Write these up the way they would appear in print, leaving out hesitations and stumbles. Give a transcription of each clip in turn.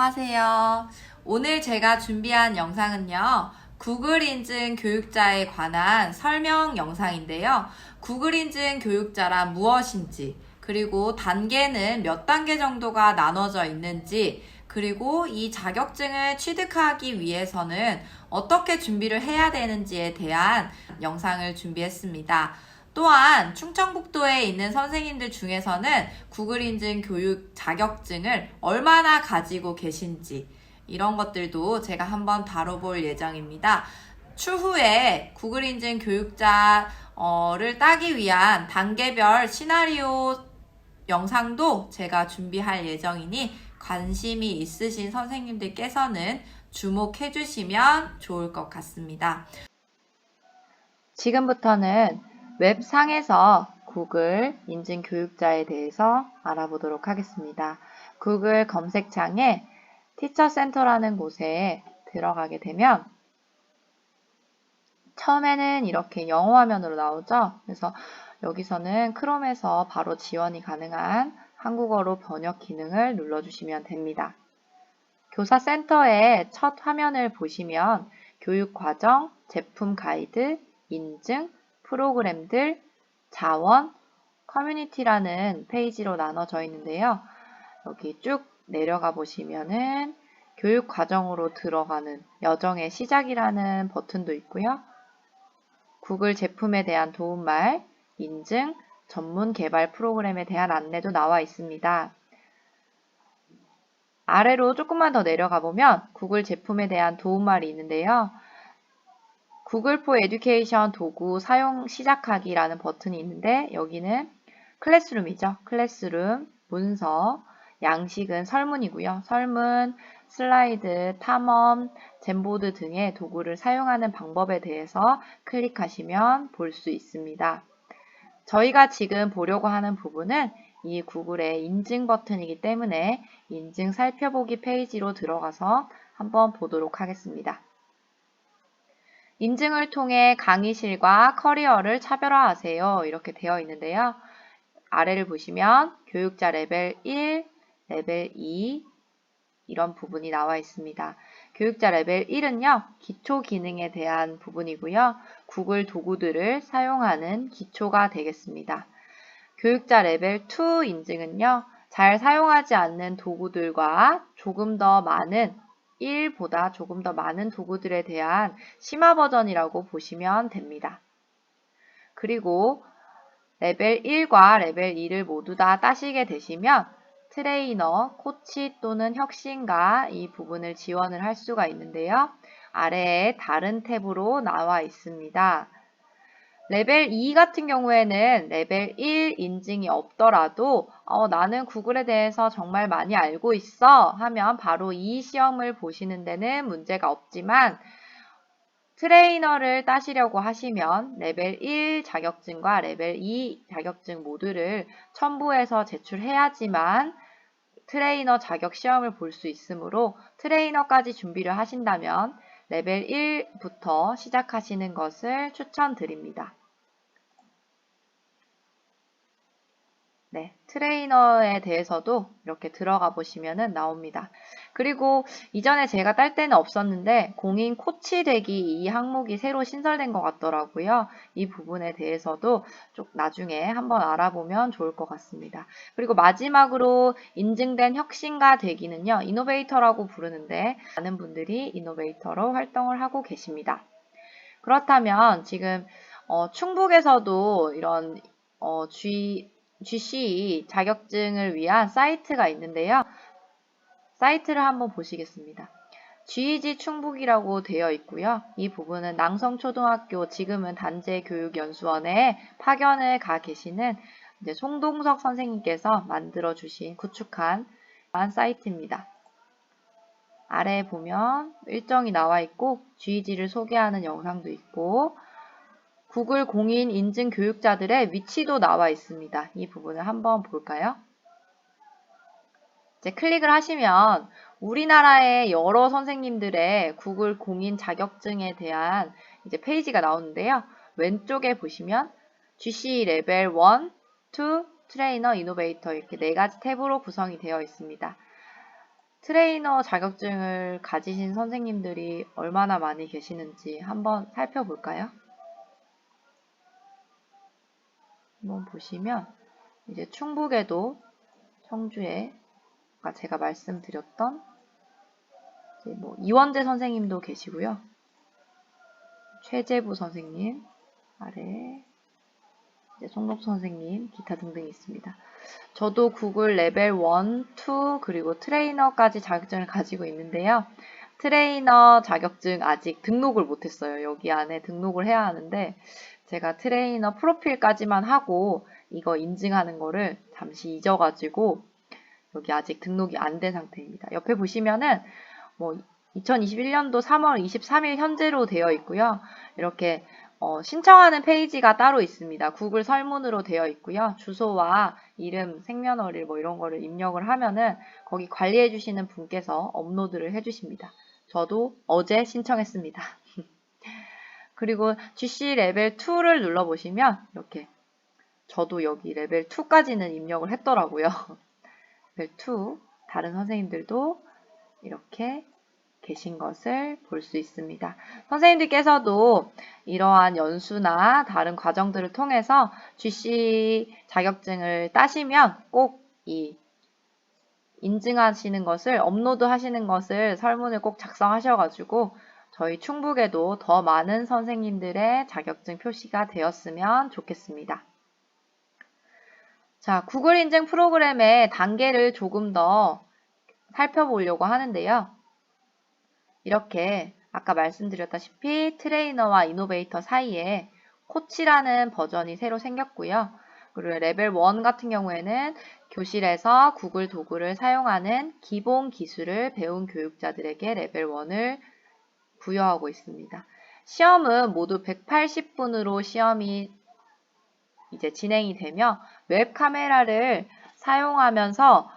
안녕하세요. 오늘 제가 준비한 영상은요, 구글 인증 교육자에 관한 설명 영상인데요. 구글 인증 교육자란 무엇인지, 그리고 단계는 몇 단계 정도가 나눠져 있는지, 그리고 이 자격증을 취득하기 위해서는 어떻게 준비를 해야 되는지에 대한 영상을 준비했습니다. 또한 충청북도에 있는 선생님들 중에서는 구글 인증 교육 자격증을 얼마나 가지고 계신지 이런 것들도 제가 한번 다뤄볼 예정입니다. 추후에 구글 인증 교육자를 따기 위한 단계별 시나리오 영상도 제가 준비할 예정이니 관심이 있으신 선생님들께서는 주목해 주시면 좋을 것 같습니다. 지금부터는 웹상에서 구글 인증 교육자에 대해서 알아보도록 하겠습니다. 구글 검색창에 티처센터라는 곳에 들어가게 되면 처음에는 이렇게 영어 화면으로 나오죠. 그래서 여기서는 크롬에서 바로 지원이 가능한 한국어로 번역 기능을 눌러주시면 됩니다. 교사센터의 첫 화면을 보시면 교육과정, 제품 가이드, 인증, 프로그램들, 자원, 커뮤니티라는 페이지로 나눠져 있는데요. 여기 쭉 내려가 보시면은 교육과정으로 들어가는 여정의 시작이라는 버튼도 있고요. 구글 제품에 대한 도움말, 인증, 전문 개발 프로그램에 대한 안내도 나와 있습니다. 아래로 조금만 더 내려가 보면 구글 제품에 대한 도움말이 있는데요. 구글 포 에듀케이션 도구 사용 시작하기라는 버튼이 있는데 여기는 클래스룸이죠. 클래스룸, 문서, 양식은 설문이고요. 설문, 슬라이드, 탐험, 젠보드 등의 도구를 사용하는 방법에 대해서 클릭하시면 볼 수 있습니다. 저희가 지금 보려고 하는 부분은 이 구글의 인증 버튼이기 때문에 인증 살펴보기 페이지로 들어가서 한번 보도록 하겠습니다. 인증을 통해 강의실과 커리어를 차별화하세요. 이렇게 되어 있는데요. 아래를 보시면 교육자 레벨 1, 레벨 2 이런 부분이 나와 있습니다. 교육자 레벨 1은요. 기초 기능에 대한 부분이고요. 구글 도구들을 사용하는 기초가 되겠습니다. 교육자 레벨 2 인증은요. 잘 사용하지 않는 도구들과 조금 더 많은 1보다 조금 더 많은 도구들에 대한 심화 버전이라고 보시면 됩니다. 그리고 레벨 1과 레벨 2를 모두 다 따시게 되시면 트레이너, 코치 또는 혁신가 이 부분을 지원을 할 수가 있는데요. 아래에 다른 탭으로 나와 있습니다. 레벨 2 같은 경우에는 레벨 1 인증이 없더라도 나는 구글에 대해서 정말 많이 알고 있어 하면 바로 이 시험을 보시는 데는 문제가 없지만 트레이너를 따시려고 하시면 레벨 1 자격증과 레벨 2 자격증 모두를 첨부해서 제출해야지만 트레이너 자격 시험을 볼 수 있으므로 트레이너까지 준비를 하신다면 레벨 1부터 시작하시는 것을 추천드립니다. 네, 트레이너에 대해서도 이렇게 들어가 보시면 나옵니다. 그리고 이전에 제가 딸 때는 없었는데 공인 코치 되기 이 항목이 새로 신설된 것 같더라고요. 이 부분에 대해서도 쭉 나중에 한번 알아보면 좋을 것 같습니다. 그리고 마지막으로 인증된 혁신가 되기는요. 이노베이터라고 부르는데 많은 분들이 이노베이터로 활동을 하고 계십니다. 그렇다면 지금 충북에서도 이런 GCE 자격증을 위한 사이트가 있는데요. 사이트를 한번 보시겠습니다. GEG 충북이라고 되어 있고요. 이 부분은 낭성초등학교 지금은 단재교육연수원에 파견을 가 계시는 이제 송동석 선생님께서 만들어 주신 구축한 사이트입니다. 아래에 보면 일정이 나와 있고 GEG를 소개하는 영상도 있고 구글 공인 인증 교육자들의 위치도 나와 있습니다. 이 부분을 한번 볼까요? 이제 클릭을 하시면 우리나라의 여러 선생님들의 구글 공인 자격증에 대한 이제 페이지가 나오는데요. 왼쪽에 보시면 GC 레벨 1, 2, 트레이너, 이노베이터 이렇게 4가지 탭으로 구성이 되어 있습니다. 트레이너 자격증을 가지신 선생님들이 얼마나 많이 계시는지 한번 살펴볼까요? 한번 보시면 이제 충북에도 청주에 아까 제가 말씀드렸던 이제 뭐 이원재 선생님도 계시고요. 최재부 선생님 아래 이제 송록 선생님 기타 등등이 있습니다. 저도 구글 레벨 1, 2 그리고 트레이너까지 자격증을 가지고 있는데요. 트레이너 자격증 아직 등록을 못했어요. 여기 안에 등록을 해야 하는데 제가 트레이너 프로필까지만 하고 이거 인증하는 거를 잠시 잊어가지고 여기 아직 등록이 안 된 상태입니다. 옆에 보시면은 뭐 2021년도 3월 23일 현재로 되어 있고요. 이렇게 신청하는 페이지가 따로 있습니다. 구글 설문으로 되어 있고요. 주소와 이름, 생년월일 뭐 이런 거를 입력을 하면은 거기 관리해 주시는 분께서 업로드를 해 주십니다. 저도 어제 신청했습니다. 그리고 GC 레벨 2를 눌러보시면 이렇게 저도 여기 레벨 2까지는 입력을 했더라고요. 레벨 2 다른 선생님들도 이렇게 계신 것을 볼 수 있습니다. 선생님들께서도 이러한 연수나 다른 과정들을 통해서 GC 자격증을 따시면 꼭 이 인증하시는 것을 업로드 하시는 것을 설문을 꼭 작성하셔가지고 저희 충북에도 더 많은 선생님들의 자격증 표시가 되었으면 좋겠습니다. 자, 구글 인증 프로그램의 단계를 조금 더 살펴보려고 하는데요. 이렇게 아까 말씀드렸다시피 트레이너와 이노베이터 사이에 코치라는 버전이 새로 생겼고요. 그리고 레벨 1 같은 경우에는 교실에서 구글 도구를 사용하는 기본 기술을 배운 교육자들에게 레벨 1을 부여하고 있습니다. 시험은 모두 180분으로 시험이 이제 진행이 되며 웹 카메라를 사용하면서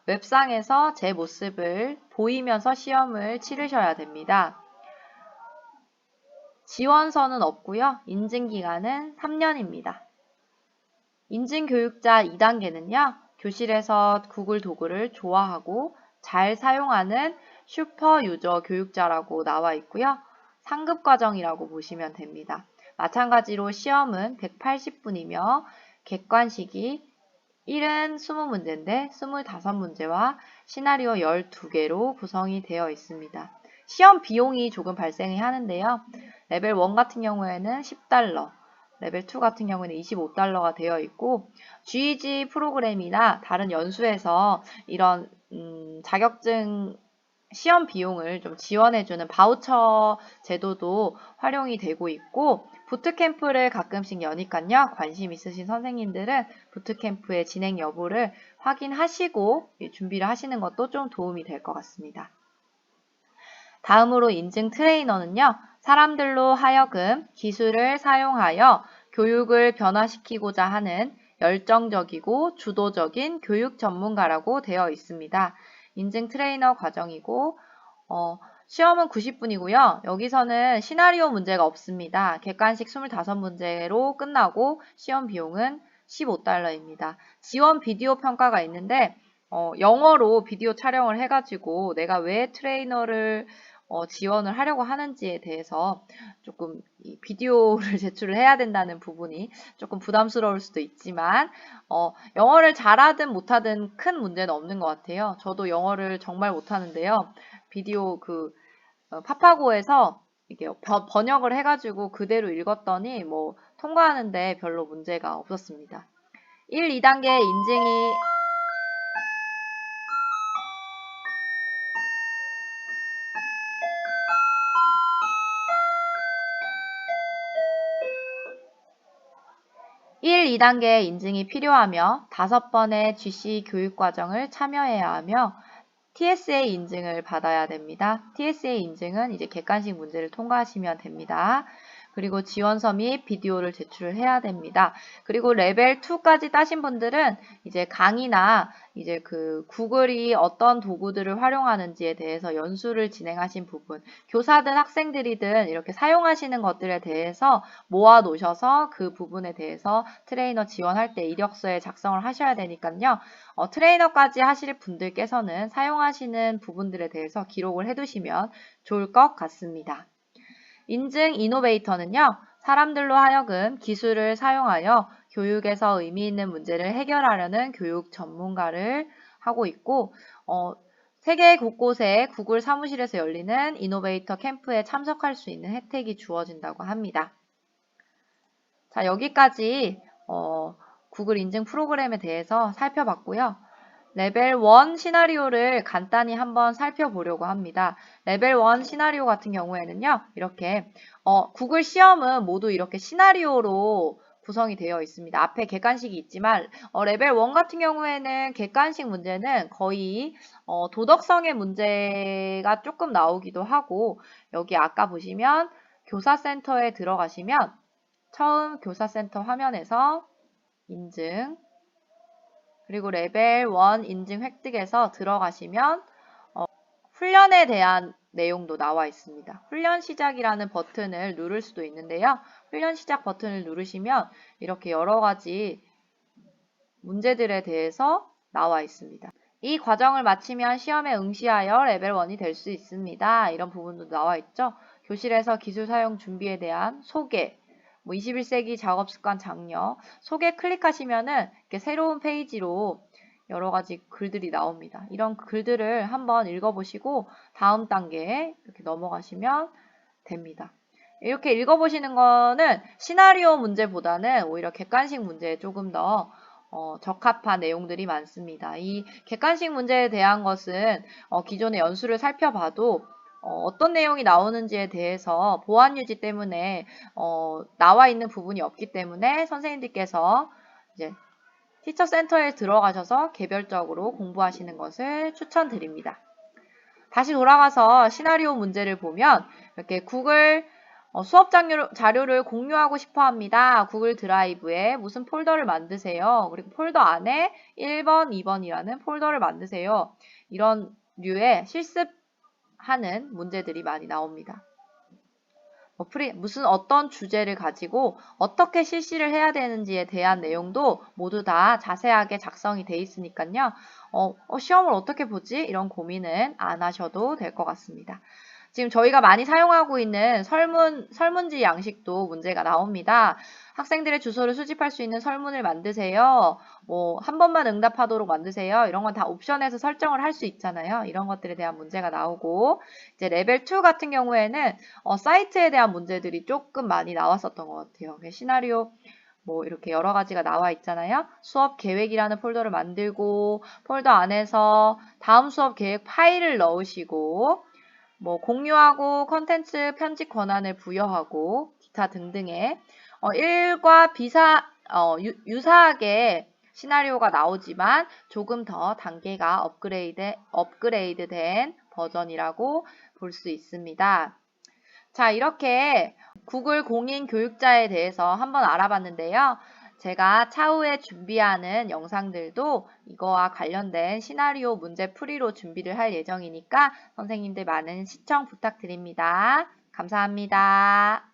웹상에서 제 모습을 보이면서 시험을 치르셔야 됩니다. 지원서는 없고요. 인증기간은 3년입니다. 인증교육자 2단계는요. 교실에서 구글 도구를 좋아하고 잘 사용하는 슈퍼 유저 교육자라고 나와 있고요. 상급 과정이라고 보시면 됩니다. 마찬가지로 시험은 180분이며 객관식이 1은 20문제인데 25문제와 시나리오 12개로 구성이 되어 있습니다. 시험 비용이 조금 발생이 하는데요. 레벨 1 같은 경우에는 $10, 레벨 2 같은 경우에는 $25가 되어 있고 GEG 프로그램이나 다른 연수에서 이런 자격증 시험 비용을 좀 지원해주는 바우처 제도도 활용이 되고 있고 부트캠프를 가끔씩 여니까요. 관심 있으신 선생님들은 부트캠프의 진행 여부를 확인하시고 준비를 하시는 것도 좀 도움이 될 것 같습니다. 다음으로 인증 트레이너는요. 사람들로 하여금 기술을 사용하여 교육을 변화시키고자 하는 열정적이고 주도적인 교육 전문가라고 되어 있습니다. 인증 트레이너 과정이고 시험은 90분이고요. 여기서는 시나리오 문제가 없습니다. 객관식 25문제로 끝나고 시험 비용은 $15입니다. 지원 비디오 평가가 있는데 영어로 비디오 촬영을 해가지고 내가 왜 트레이너를 지원을 하려고 하는지에 대해서 조금 이 비디오를 제출을 해야 된다는 부분이 조금 부담스러울 수도 있지만 영어를 잘하든 못하든 큰 문제는 없는 것 같아요. 저도 영어를 정말 못하는데요. 비디오 파파고에서 이게 번역을 해가지고 그대로 읽었더니 뭐 통과하는데 별로 문제가 없었습니다. 1, 2단계 인증이 1, 2단계 인증이 필요하며 5번의 GC 교육과정을 참여해야 하며 TSA 인증을 받아야 됩니다. TSA 인증은 이제 객관식 문제를 통과하시면 됩니다. 그리고 지원서 및 비디오를 제출을 해야 됩니다. 그리고 레벨 2까지 따신 분들은 이제 강의나 이제 그 구글이 어떤 도구들을 활용하는지에 대해서 연수를 진행하신 부분, 교사든 학생들이든 이렇게 사용하시는 것들에 대해서 모아 놓으셔서 그 부분에 대해서 트레이너 지원할 때 이력서에 작성을 하셔야 되니까요. 트레이너까지 하실 분들께서는 사용하시는 부분들에 대해서 기록을 해두시면 좋을 것 같습니다. 인증 이노베이터는요, 사람들로 하여금 기술을 사용하여 교육에서 의미 있는 문제를 해결하려는 교육 전문가를 하고 있고, 세계 곳곳에 구글 사무실에서 열리는 이노베이터 캠프에 참석할 수 있는 혜택이 주어진다고 합니다. 자, 여기까지 구글 인증 프로그램에 대해서 살펴봤고요. 레벨 1 시나리오를 간단히 한번 살펴보려고 합니다. 레벨 1 시나리오 같은 경우에는요, 이렇게 구글 시험은 모두 이렇게 시나리오로 구성이 되어 있습니다. 앞에 객관식이 있지만 레벨 1 같은 경우에는 객관식 문제는 거의 도덕성의 문제가 조금 나오기도 하고, 여기 아까 보시면 교사센터에 들어가시면 처음 교사센터 화면에서 인증, 그리고 레벨 1 인증 획득에서 들어가시면 훈련에 대한 내용도 나와 있습니다. 훈련 시작이라는 버튼을 누를 수도 있는데요. 훈련 시작 버튼을 누르시면 이렇게 여러 가지 문제들에 대해서 나와 있습니다. 이 과정을 마치면 시험에 응시하여 레벨 1이 될 수 있습니다. 이런 부분도 나와 있죠. 교실에서 기술 사용 준비에 대한 소개, 21세기 작업습관 장려, 소개 클릭하시면은 이렇게 새로운 페이지로 여러 가지 글들이 나옵니다. 이런 글들을 한번 읽어보시고 다음 단계에 이렇게 넘어가시면 됩니다. 이렇게 읽어보시는 거는 시나리오 문제보다는 오히려 객관식 문제에 조금 더 적합한 내용들이 많습니다. 이 객관식 문제에 대한 것은 기존의 연수를 살펴봐도 어떤 내용이 나오는지에 대해서 보안 유지 때문에 나와 있는 부분이 없기 때문에 선생님들께서 이제 티처 센터에 들어가셔서 개별적으로 공부하시는 것을 추천드립니다. 다시 돌아가서 시나리오 문제를 보면 이렇게 구글 수업 자료를 공유하고 싶어 합니다. 구글 드라이브에 무슨 폴더를 만드세요. 그리고 폴더 안에 1번, 2번이라는 폴더를 만드세요. 이런 류의 실습하는 문제들이 많이 나옵니다. 무슨 어떤 주제를 가지고 어떻게 실시를 해야 되는지에 대한 내용도 모두 다 자세하게 작성이 돼 있으니까요. 시험을 어떻게 보지? 이런 고민은 안 하셔도 될 것 같습니다. 지금 저희가 많이 사용하고 있는 설문지 양식도 문제가 나옵니다. 학생들의 주소를 수집할 수 있는 설문을 만드세요. 한 번만 응답하도록 만드세요. 이런 건 다 옵션에서 설정을 할 수 있잖아요. 이런 것들에 대한 문제가 나오고, 이제 레벨 2 같은 경우에는 사이트에 대한 문제들이 조금 많이 나왔었던 것 같아요. 시나리오 이렇게 여러 가지가 나와 있잖아요. 수업 계획이라는 폴더를 만들고, 폴더 안에서 다음 수업 계획 파일을 넣으시고, 공유하고 컨텐츠 편집 권한을 부여하고 기타 등등의 일과 유사하게 시나리오가 나오지만 조금 더 단계가 업그레이드된 버전이라고 볼 수 있습니다. 자, 이렇게 구글 공인 교육자에 대해서 한번 알아봤는데요. 제가 차후에 준비하는 영상들도 이거와 관련된 시나리오 문제 풀이로 준비를 할 예정이니까 선생님들 많은 시청 부탁드립니다. 감사합니다.